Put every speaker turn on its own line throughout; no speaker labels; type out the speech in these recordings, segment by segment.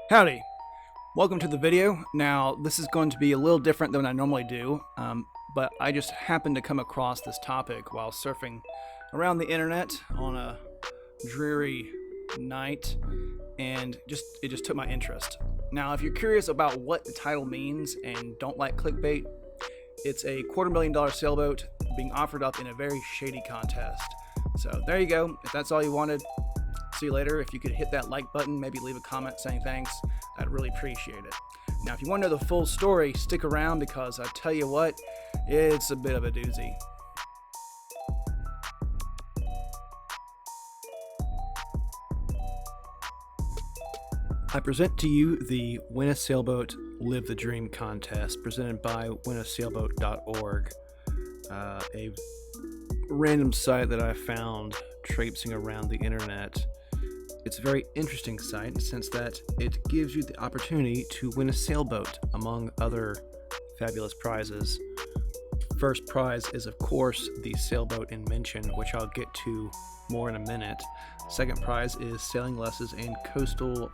Howdy, welcome to the video. Now this is going to be a little different than I normally do, but I just happened to come across this topic while surfing around the internet on a dreary night, and it just took my interest. Now if you're curious about what the title means and don't like clickbait, it's a $250,000 sailboat being offered up in a very shady contest. So there you go. If that's all you wanted, see you later. If you could hit that like button, maybe leave a comment saying thanks, I'd really appreciate it. Now, if you want to know the full story, stick around because I tell you what, it's a bit of a doozy. I present to you the Win a Sailboat, Live the Dream contest presented by winasailboat.org, a random site that I found traipsing around the internet. It's a very interesting site in the sense that it gives you the opportunity to win a sailboat among other fabulous prizes. First prize is, of course, the sailboat in mention, which I'll get to more in a minute. Second prize is sailing lessons and coastal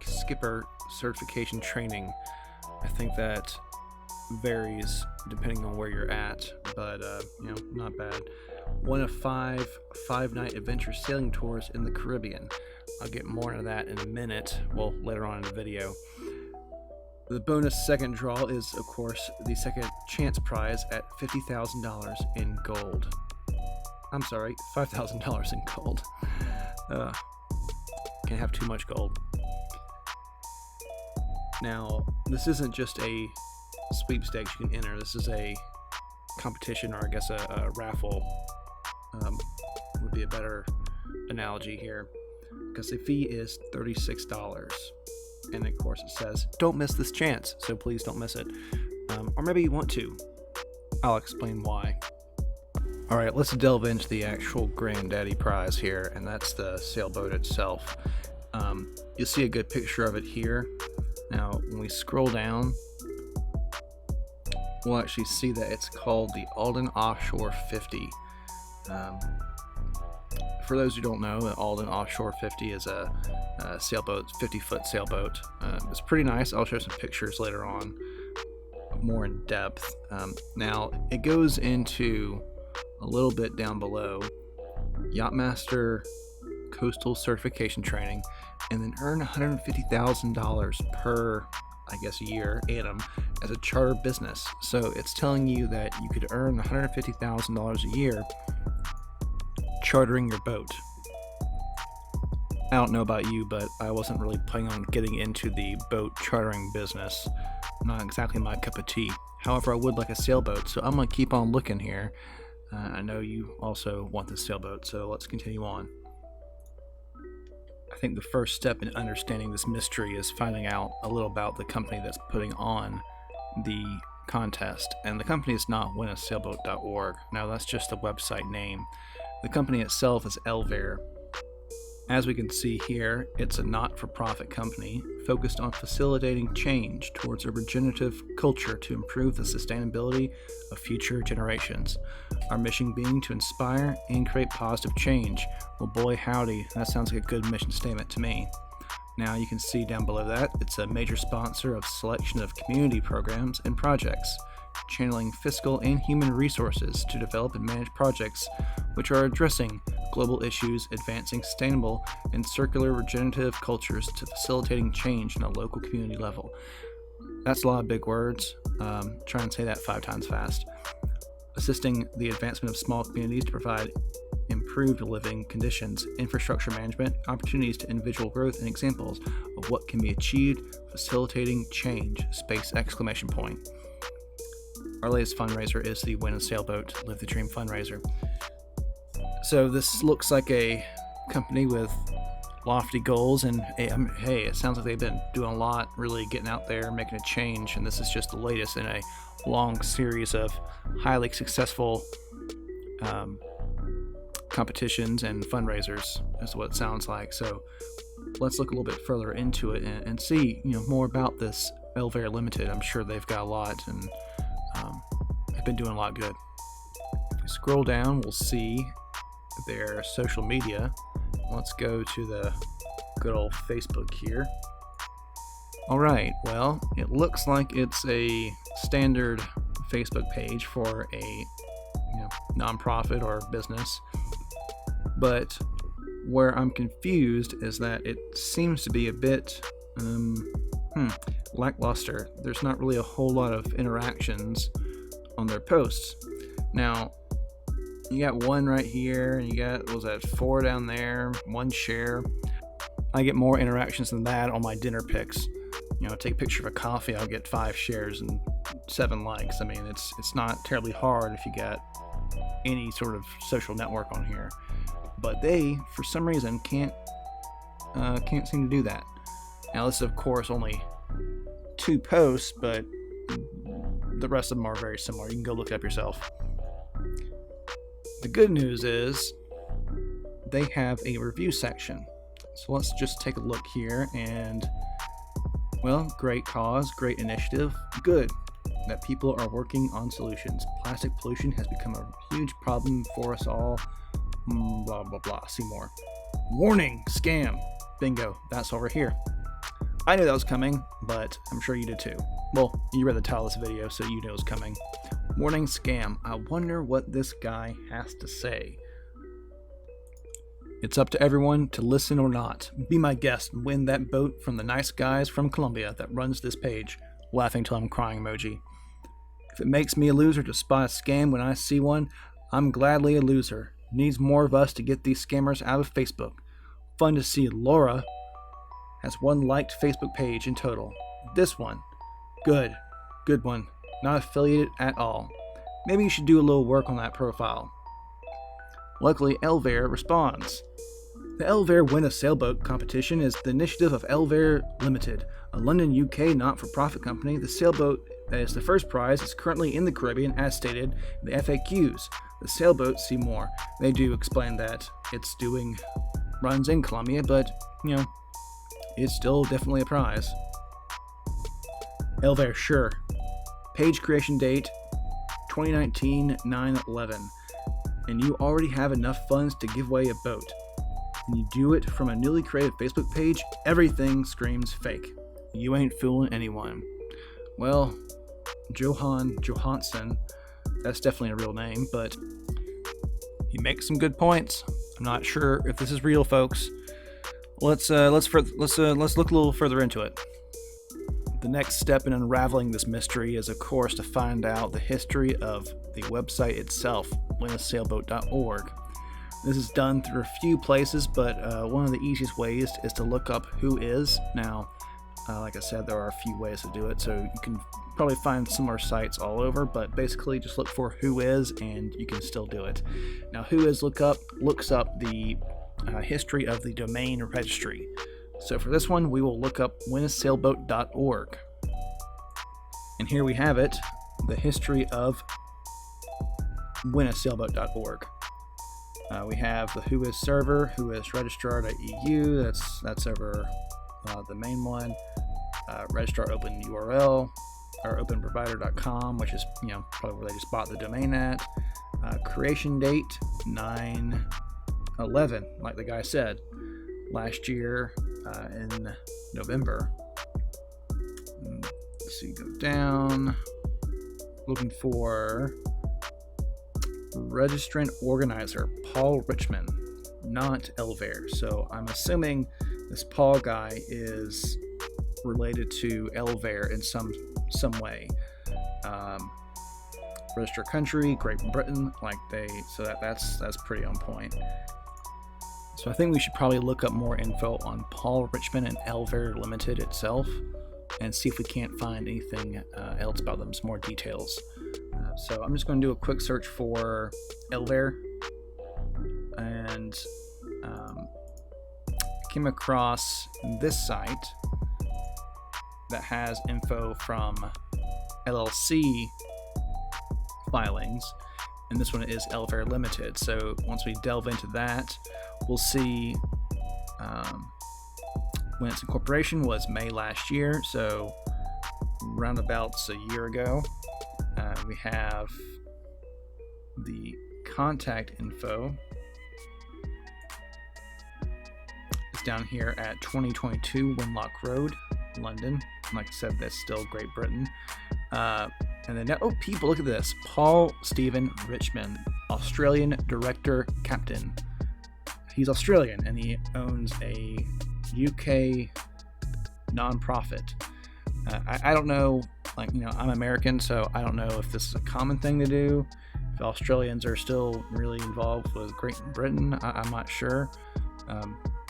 skipper certification training. I think that varies depending on where you're at, but not bad. One of five-night adventure sailing tours in the Caribbean. I'll get more into that in a minute, well, later on in the video. The bonus second draw is, of course, the second chance prize at $50,000 in gold. I'm sorry, $5,000 in gold. Can't have too much gold. Now, this isn't just a sweepstakes you can enter. This is a competition, or I guess a raffle would be a better analogy here, because the fee is $36. And of course it says, don't miss this chance, so please don't miss it. Or maybe you want to. I'll explain why. Alright, let's delve into the actual granddaddy prize here, and that's the sailboat itself. You'll see a good picture of it here. Now, when we scroll down, we'll actually see that it's called the Alden Offshore 50. For those who don't know, the Alden Offshore 50 is a sailboat, 50-foot sailboat. It's pretty nice. I'll show some pictures later on, more in depth. Now, it goes into a little bit down below Yachtmaster Coastal Certification Training, and then earn $150,000 per, I guess, year annum as a charter business. So it's telling you that you could earn $150,000 a year chartering your boat. I don't know about you, but I wasn't really planning on getting into the boat chartering business. Not exactly my cup of tea. However, I would like a sailboat, so I'm going to keep on looking here. I know you also want the sailboat, so let's continue on. I think the first step in understanding this mystery is finding out a little about the company that's putting on the contest. And the company is not winasailboat.org. Now, that's just a website name. The company itself is Elvair. As we can see here, it's a not-for-profit company focused on facilitating change towards a regenerative culture to improve the sustainability of future generations. Our mission being to inspire and create positive change. Well, boy howdy, that sounds like a good mission statement to me. Now you can see down below that, it's a major sponsor of selection of community programs and projects, channeling fiscal and human resources to develop and manage projects which are addressing global issues, advancing sustainable and circular regenerative cultures to facilitating change on a local community level. That's a lot of big words. Try and say that 5 times fast. Assisting the advancement of small communities to provide improved living conditions, infrastructure management, opportunities to individual growth, and examples of what can be achieved, facilitating change, space exclamation point. Our latest fundraiser is the Win a Sailboat, Live the Dream fundraiser. So this looks like a company with lofty goals, and hey, it sounds like they've been doing a lot, really getting out there, making a change, and this is just the latest in a long series of highly successful competitions and fundraisers, is what it sounds like. So let's look a little bit further into it and see more about this Elvair Limited. I'm sure they've got a lot, and they've been doing a lot good. If we scroll down, we'll see their social media. Let's go to the good old Facebook here. Alright, well, it looks like it's a standard Facebook page for a nonprofit or business, but where I'm confused is that it seems to be a bit lackluster. There's not really a whole lot of interactions on their posts. Now, you got one right here, and you got, 4 down there, 1 share. I get more interactions than that on my dinner pics. Take a picture of a coffee, I'll get 5 shares and 7 likes. I mean, it's not terribly hard if you got any sort of social network on here. But they, for some reason, can't seem to do that. Now, this is, of course, only 2 posts, but the rest of them are very similar. You can go look it up yourself. The good news is they have a review section. So let's just take a look here, and well, great cause, great initiative, good that people are working on solutions. Plastic pollution has become a huge problem for us all. Blah blah blah. See more. Warning, scam. Bingo, that's over here. I knew that was coming, but I'm sure you did too. Well, you read the title of this video, so you know it was coming. Warning, scam. I wonder what this guy has to say. It's up to everyone to listen or not. Be my guest and win that boat from the nice guys from Colombia that runs this page. Laughing till I'm crying emoji. If it makes me a loser to spot a scam when I see one, I'm gladly a loser. Needs more of us to get these scammers out of Facebook. Fun to see Laura has 1 liked Facebook page in total. This one. Good one. Not affiliated at all. Maybe you should do a little work on that profile. Luckily, Elvair responds. The Elvair Win a Sailboat competition is the initiative of Elvair Limited, a London, UK not-for-profit company. The sailboat that is the first prize is currently in the Caribbean as stated in the FAQs. The sailboat, see more. They do explain that it's runs in Colombia, but, it's still definitely a prize. Elvair, sure. Page creation date, 2019 9/11. And you already have enough funds to give away a boat. And you do it from a newly created Facebook page, everything screams fake. You ain't fooling anyone. Well, Johansson, that's definitely a real name, but he makes some good points. I'm not sure if this is real, folks. Let's look a little further into it. The next step in unraveling this mystery is, of course, to find out the history of the website itself, winasailboat.org. This is done through a few places, but one of the easiest ways is to look up who is. Now, like I said, there are a few ways to do it, so you can probably find similar sites all over, but basically just look for who is and you can still do it. Now, who is looks up the history of the domain registry. So for this one, we will look up winasailboat.org. And here we have it, the history of winasailboat.org. We have the who is server, who is registrar.eu, that's over the main one. Registrar open URL, or openprovider.com, which is probably where they just bought the domain at. Creation date 9/11, like the guy said, last year in November. Let's see, go down, looking for registrant organizer Paul Richmond, not Elvair. So I'm assuming this Paul guy is related to Elvair in some way. Register country, Great Britain, that's pretty on point. So I think we should probably look up more info on Paul Richmond and Elvair Limited itself, and see if we can't find anything else about them, some more details. So I'm just going to do a quick search for Elvair, and came across this site that has info from LLC filings, and this one is Elvair Limited. So once we delve into that, we'll see when its incorporation was May last year, so roundabouts a year ago. We have the contact info. It's down here at 2022 Winlock Road. London. Like I said, that's still Great Britain. And then, oh, people, look at this. Paul Stephen Richmond, Australian director captain. He's Australian, and he owns a UK nonprofit. I don't know, I'm American, so I don't know if this is a common thing to do. If Australians are still really involved with Great Britain, I'm not sure.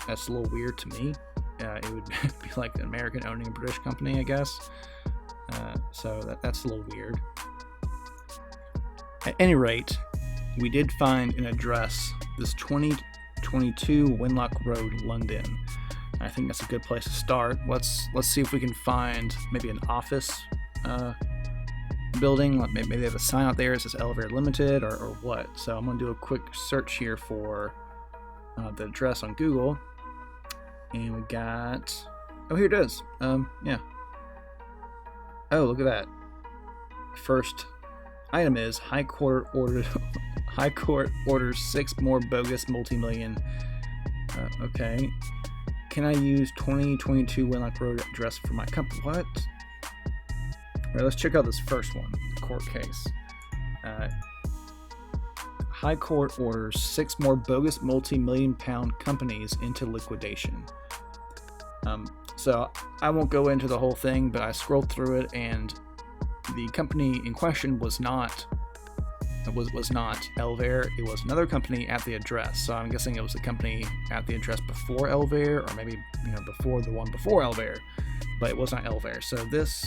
That's a little weird to me. It would be like an American owning a British company, I guess. So that's a little weird. At any rate, we did find an address, this 2022 Winlock Road, London. I think that's a good place to start. Let's see if we can find maybe an office building. Maybe they have a sign out there that says Elevator Limited or what. So I'm going to do a quick search here for the address on Google. And we got... Oh, here it is. Yeah. Oh, look at that. First item is High Court orders 6 more bogus multi-million. Okay. Can I use 2022 Winlock Road address for my company? What? All right, let's check out this first one, the court case. High Court orders 6 more bogus multi-million pound companies into liquidation. So I won't go into the whole thing, but I scrolled through it, and the company in question was not Elvair. It was another company at the address. So I'm guessing it was the company at the address before Elvair, or maybe before the one before Elvair, but it was not Elvair. So this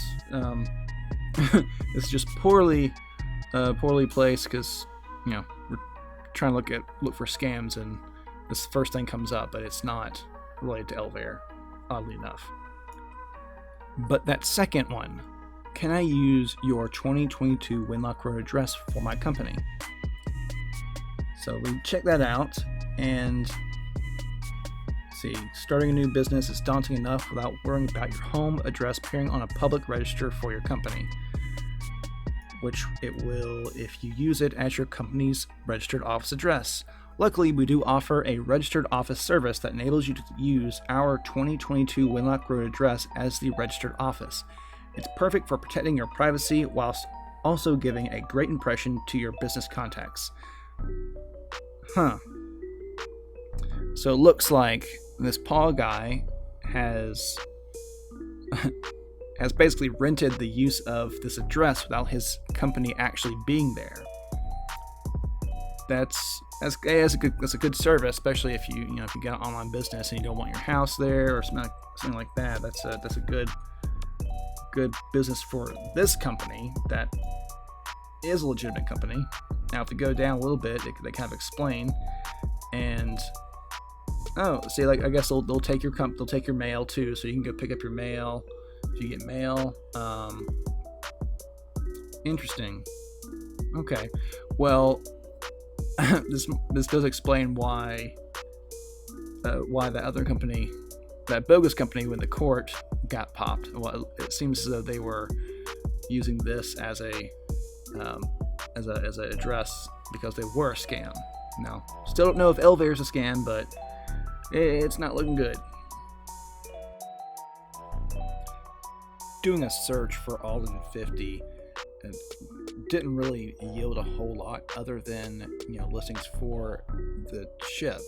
is just poorly placed, because we're trying to look for scams, and this first thing comes up, but it's not related to Elvair, oddly enough. But that second one, can I use your 2022 Winlock Road address for my company? So we check that out, and see, starting a new business is daunting enough without worrying about your home address appearing on a public register for your company, which it will if you use it as your company's registered office address. Luckily, we do offer a registered office service that enables you to use our 2022 Winlock Road address as the registered office. It's perfect for protecting your privacy whilst also giving a great impression to your business contacts. Huh. So it looks like this Paul guy has basically rented the use of this address without his company actually being there. That's a good service, especially if you get an online business and you don't want your house there or something like that. That's a good business for this company that is a legitimate company. Now, if we go down a little bit, they kind of explain, and I guess they'll take your mail too, so you can go pick up your mail if you get mail. Interesting. Okay, well, this does explain why that other company, that bogus company, when the court got popped. Well, it seems as though they were using this as a address because they were a scam. Now, still don't know if Elvair is a scam, but it's not looking good. Doing a search for Alden 50 didn't really yield a whole lot other than listings for the ship,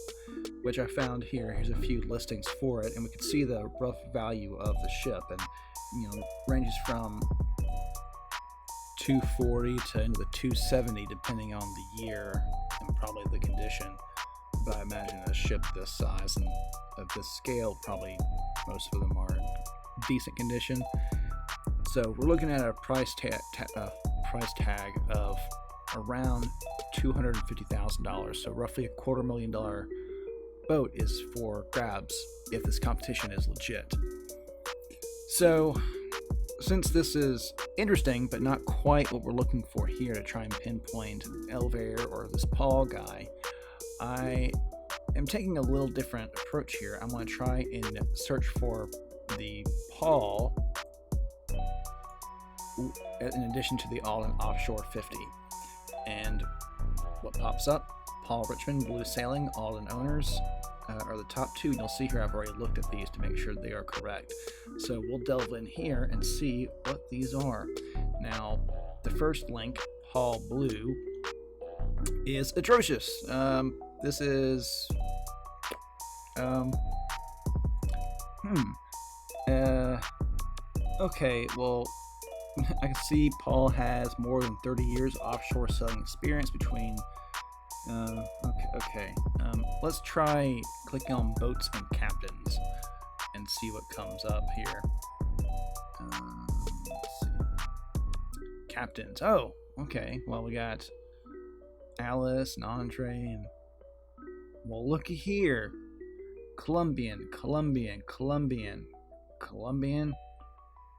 which I found here. Here's a few listings for it, and we can see the rough value of the ship, and ranges from 240 to into the 270 depending on the year and probably the condition. But I imagine a ship this size and of this scale, probably most of them are in decent condition. So we're looking at a price tag of around $250,000. So roughly $250,000 boat is for grabs if this competition is legit. So since this is interesting but not quite what we're looking for here to try and pinpoint Elvair or this Paul guy, I am taking a little different approach here. I'm going to try and search for the Paul in addition to the Alden Offshore 50. And what pops up? Paul Richmond, Blue Sailing, Alden owners. are the top two. And you'll see here I've already looked at these to make sure they are correct. So we'll delve in here and see what these are. Now, the first link, Paul Blue, is atrocious. This is okay, well, I can see Paul has more than 30 years offshore sailing experience between okay. Let's try clicking on boats and captains and see what comes up here. Let's see. Captains. Oh, okay. Well, we got Alice and Andre, and well, looky here. Colombian.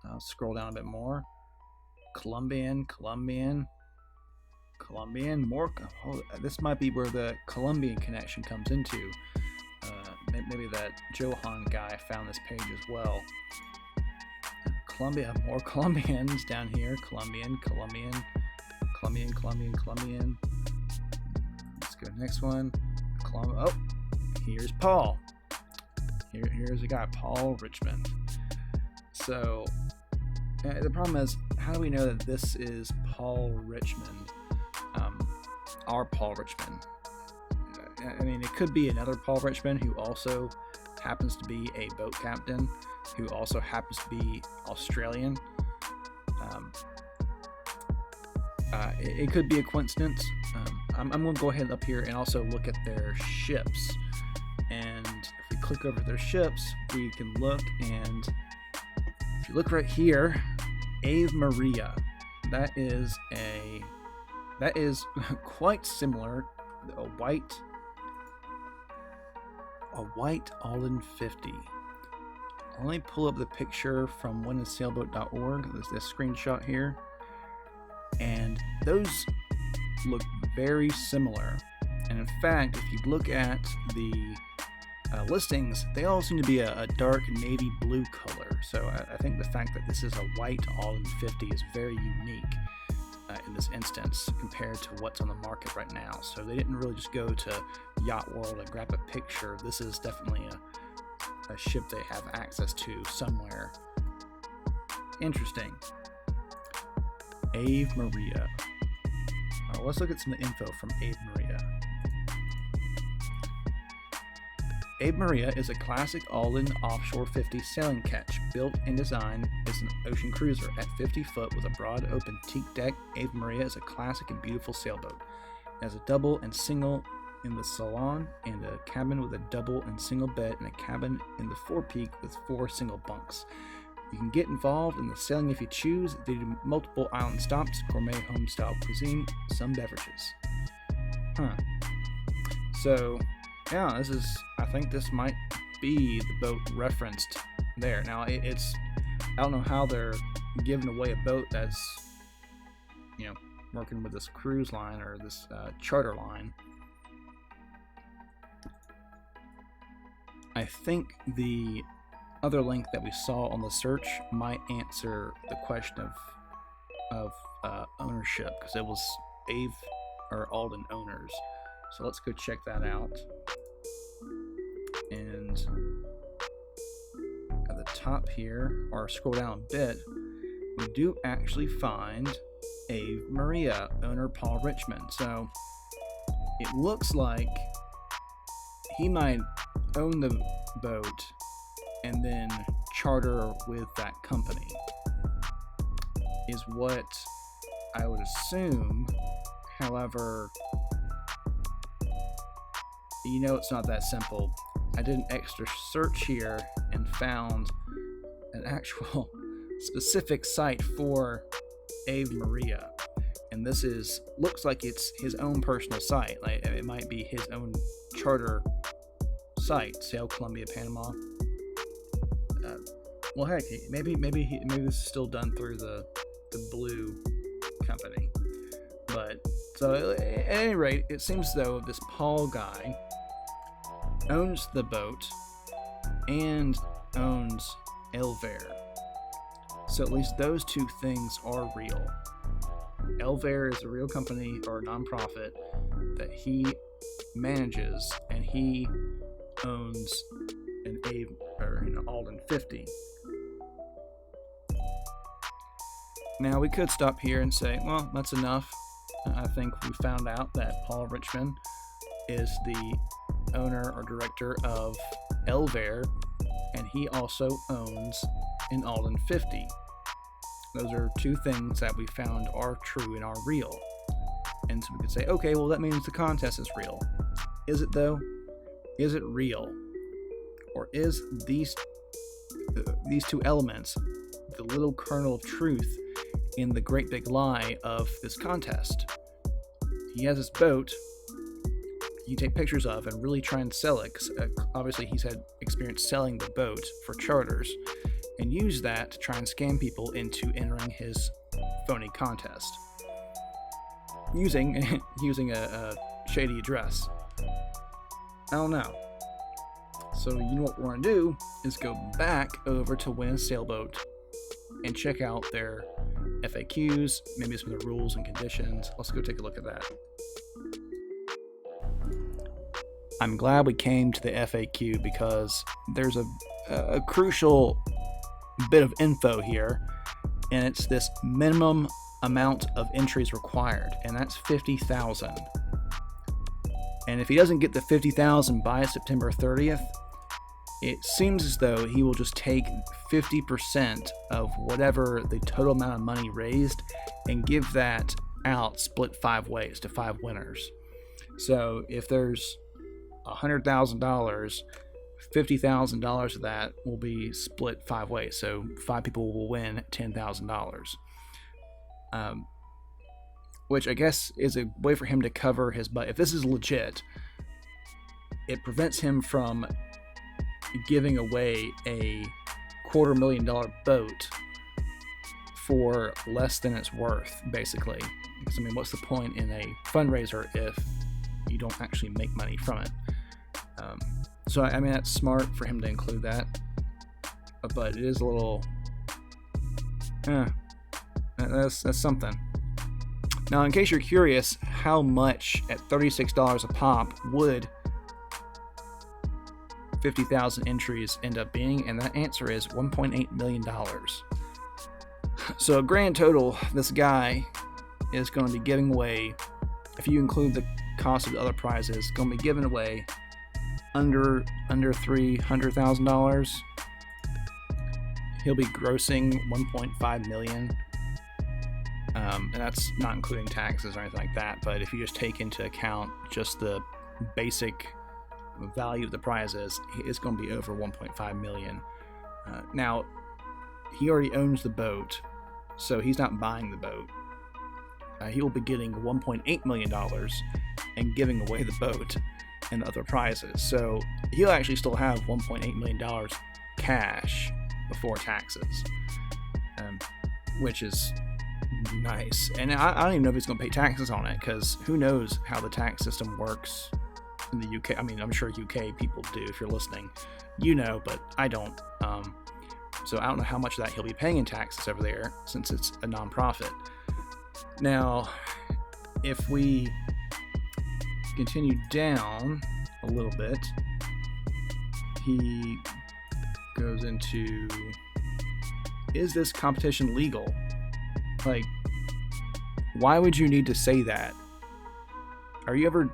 I'll scroll down a bit more. Colombian. More. Oh, this might be where the Colombian connection comes into. Maybe that Johan guy found this page as well. Colombia. More Colombians down here. Colombian. Let's go next one. Oh, here's Paul. Here's a guy, Paul Richmond. So the problem is, how do we know that this is Paul Richmond? Our Paul Richmond. I mean, it could be another Paul Richmond who also happens to be a boat captain, who also happens to be Australian. It could be a coincidence. I'm going to go ahead up here and also look at their ships. And if we click over their ships, we can look, and if you look right here, Ave Maria, that is quite similar. A white Alden 50. Let me pull up the picture from winasailboat.org. There's this screenshot here, and those look very similar. And in fact, if you look at the listings, they all seem to be a dark navy blue color. So I think the fact that this is a white Alden 50 is very unique in this instance compared to what's on the market right now. So they didn't really just go to Yacht World and grab a picture. This is definitely a ship they have access to somewhere. Interesting. Ave Maria. Let's look at some info from Ave Maria. Ave Maria is a classic Alden offshore 50 sailing ketch, built and designed as an ocean cruiser. At 50 foot with a broad open teak deck, Ave Maria is a classic and beautiful sailboat. It has a double and single in the salon, and a cabin with a double and single bed, and a cabin in the forepeak with 4 single bunks. You can get involved in the sailing if you choose. They do multiple island stops, gourmet home-style cuisine, some beverages. So, yeah, I think this might be the boat referenced there. Now, I don't know how they're giving away a boat that's, working with this cruise line or this charter line. I think the other link that we saw on the search might answer the question of ownership, because it was Ave or Alden owners. So let's go check that out. And at the top here, or scroll down a bit, we do actually find Ave Maria, owner Paul Richmond. So it looks like he might own the boat and then charter with that company, is what I would assume. However, it's not that simple. I did an extra search here and found an actual specific site for Ave Maria, and this looks like it's his own personal site. Like, it might be his own charter site, Sail Columbia, Panama. Well, heck, maybe this is still done through the Blue company. But so at any rate, it seems as though this Paul guy owns the boat and owns Elvair. So at least those two things are real. Elvair is a real company or a nonprofit that he manages, and he owns an Alden 50. Now, we could stop here and say, well, that's enough. I think we found out that Paul Richmond is the owner or director of Elvair, and he also owns an Alden 50. Those are two things that we found are true and are real. And so we could say, okay, well, that means the contest is real. Is it, though? Is it real? Or is these two elements the little kernel of truth in the great big lie of this contest? He has this boat you take pictures of and really try and sell it, because obviously he's had experience selling the boat for charters, and use that to try and scam people into entering his phony contest using a shady address. I don't know. So you know what we're going to do is go back over to Win a Sailboat and check out their FAQs, maybe some of the rules and conditions. Let's go take a look at that. I'm glad we came to the FAQ because there's a crucial bit of info here, and it's this minimum amount of entries required, and that's 50,000. And if he doesn't get the 50,000 by September 30th, it seems as though he will just take 50% of whatever the total amount of money raised and give that out split 5 ways to 5 winners. So if there's $100,000, $50,000 of that will be split 5 ways. So 5 people will win $10,000. Which I guess is a way for him to cover his butt. If this is legit, it prevents him from giving away a $250,000 boat for less than it's worth, basically. Because, I mean, what's the point in a fundraiser if you don't actually make money from it? So, I mean, that's smart for him to include that. But it is a little... that's something. Now, in case you're curious, how much at $36 a pop would 50,000 entries end up being? And that answer is $1.8 million. So, grand total, this guy is going to be giving away, if you include the cost of the other prizes, going to be giving away under $300,000. He'll be grossing $1.5 million. And that's not including taxes or anything like that. But if you just take into account just the basic value of the prizes, it's going to be over $1.5 million. Now, he already owns the boat, so he's not buying the boat. He will be getting $1.8 million and giving away the boat and the other prizes. So he'll actually still have $1.8 million cash before taxes, which is nice. And I don't even know if he's going to pay taxes on it, because who knows how the tax system works in the UK. I mean, I'm sure UK people do. If you're listening, you know, but I don't. So I don't know how much of that he'll be paying in taxes over there, since it's a non-profit. Now, if we continue down a little bit, he goes into, is this competition legal? Like, why would you need to say that? Are you ever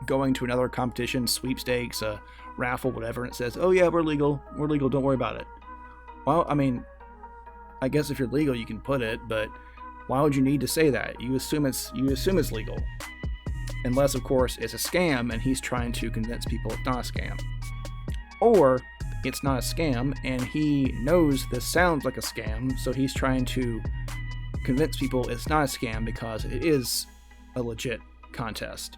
going to another competition, sweepstakes, a raffle, whatever, and it says, oh yeah, we're legal, don't worry about it? Well, I mean, I guess if you're legal, you can put it, but why would you need to say that? You assume it's legal. Unless, of course, it's a scam and he's trying to convince people it's not a scam. Or it's not a scam and he knows this sounds like a scam, so he's trying to convince people it's not a scam because it is a legit contest.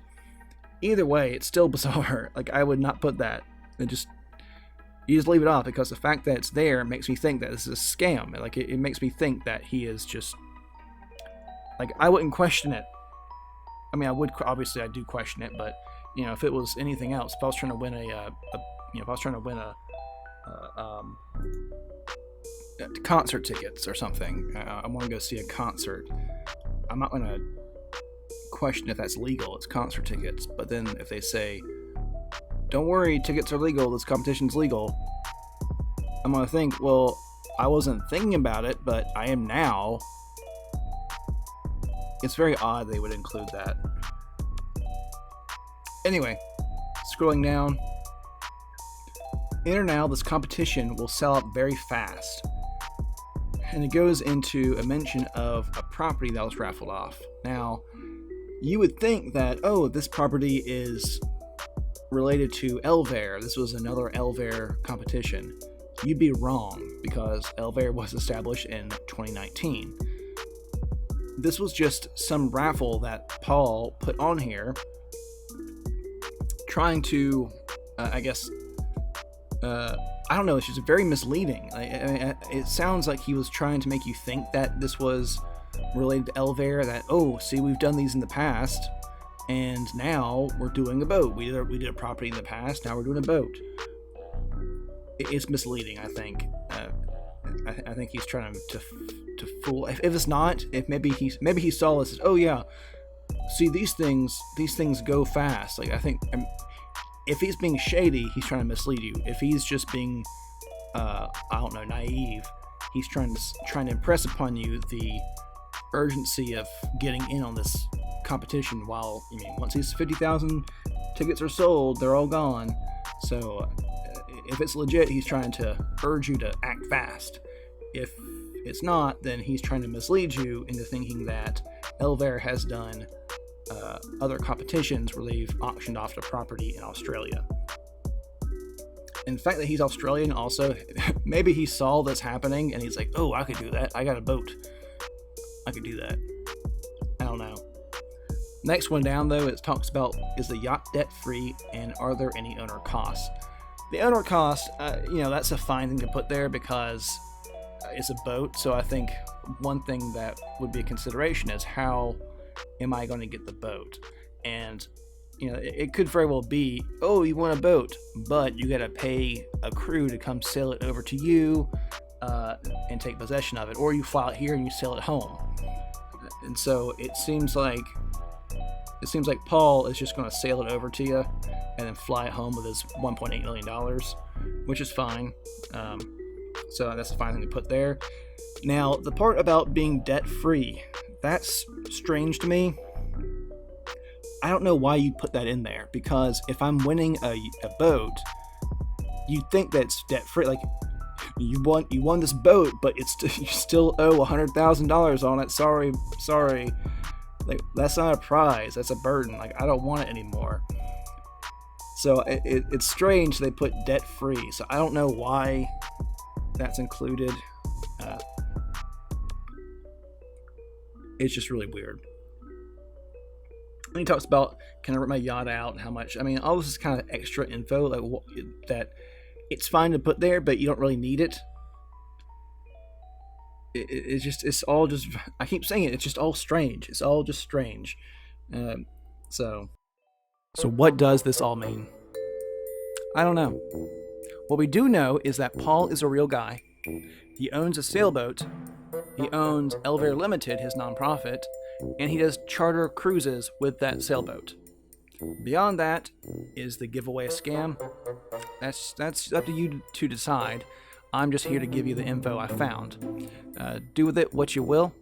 Either way, it's still bizarre. Like, I would not put that. You just leave it off, because the fact that it's there makes me think that this is a scam. Like, it makes me think that he is just, like, I wouldn't question it. I mean, obviously I do question it, but, you know, if it was anything else, if I was trying to win concert tickets or something, I want to go see a concert, I'm not going to question if that's legal. It's concert tickets. But then if they say don't worry, tickets are legal, this competition's legal. I'm gonna think, well, I wasn't thinking about it, but I am now. It's very odd they would include that. Anyway, scrolling down. Enter now, this competition will sell out very fast. And it goes into a mention of a property that was raffled off. Now, you would think that, oh, this property is related to Elvair. This was another Elvair competition. You'd be wrong, because Elvair was established in 2019. This was just some raffle that Paul put on here, trying to, I don't know, it's just very misleading. It sounds like he was trying to make you think that this was related to Elvair, that, oh, see, we've done these in the past, and now we're doing a boat. We did a property in the past, now we're doing a boat. It's misleading, I think. I think he's trying to fool. If it's not, if maybe he saw this as, oh yeah, see, these things go fast. Like, I think if he's being shady, he's trying to mislead you. If he's just being, I don't know, naive, he's trying to impress upon you the urgency of getting in on this competition. While, I mean, once these 50,000 tickets are sold, they're all gone. So if it's legit, he's trying to urge you to act fast. If it's not, then he's trying to mislead you into thinking that Elvair has done other competitions where they've auctioned off the property in Australia. And the fact that he's Australian also, maybe he saw this happening and he's like, oh, I could do that. I got a boat. I could do that. I don't know. Next one down, though, it talks about, is the yacht debt-free and are there any owner costs? The owner cost, that's a fine thing to put there because it's a boat. So I think one thing that would be a consideration is, how am I going to get the boat? And it could very well be, oh, you want a boat, but you got to pay a crew to come sail it over to you and take possession of it, or you fly it here and you sail it home. And so it seems like Paul is just going to sail it over to you and then fly it home with his $1.8 million, which is fine. So that's a fine thing to put there. Now, the part about being debt-free, that's strange to me. I don't know why you put that in there, because if I'm winning a boat, you'd think that's debt-free. Like, you won this boat, but you still owe $100,000 on it. Sorry. Like, that's not a prize. That's a burden. Like, I don't want it anymore. So it's strange they put debt-free. So I don't know why that's included. It's just really weird. And he talks about, can I rent my yacht out and how much? I mean, all this is kind of extra info, like that it's fine to put there, but you don't really need it. It's all just, I keep saying it, it's just all strange. It's all just strange. So what does this all mean? I don't know. What we do know is that Paul is a real guy. He owns a sailboat. He owns Elvair Limited, his nonprofit, and he does charter cruises with that sailboat. Beyond that, is the giveaway a scam? That's up to you to decide. I'm just here to give you the info I found. Do with it what you will.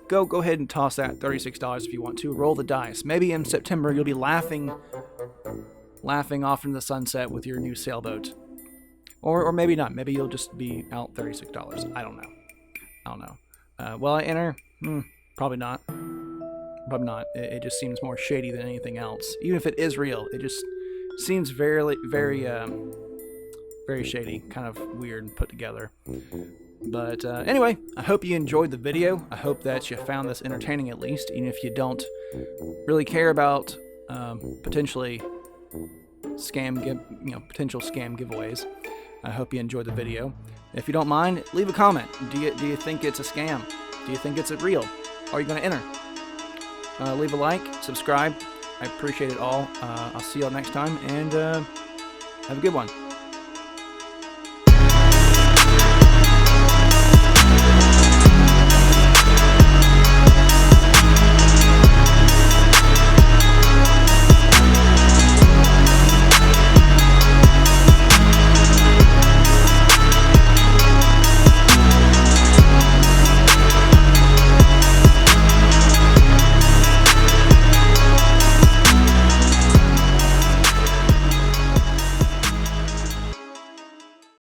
Go ahead and toss that $36 if you want to. Roll the dice. Maybe in September you'll be laughing off into the sunset with your new sailboat. Or maybe not. Maybe you'll just be out $36. I don't know. Will I enter? Probably not. It just seems more shady than anything else. Even if it is real, it just seems very shady, kind of weird and put together. But anyway, I hope you enjoyed the video. I hope that you found this entertaining, at least, even if you don't really care about potentially potential scam giveaways. I hope you enjoyed the video. If you don't mind, leave a comment. Do you think it's a scam? Do you think it's real? Are you going to enter? Leave a like, subscribe. I appreciate it all. I'll see y'all next time, and have a good one.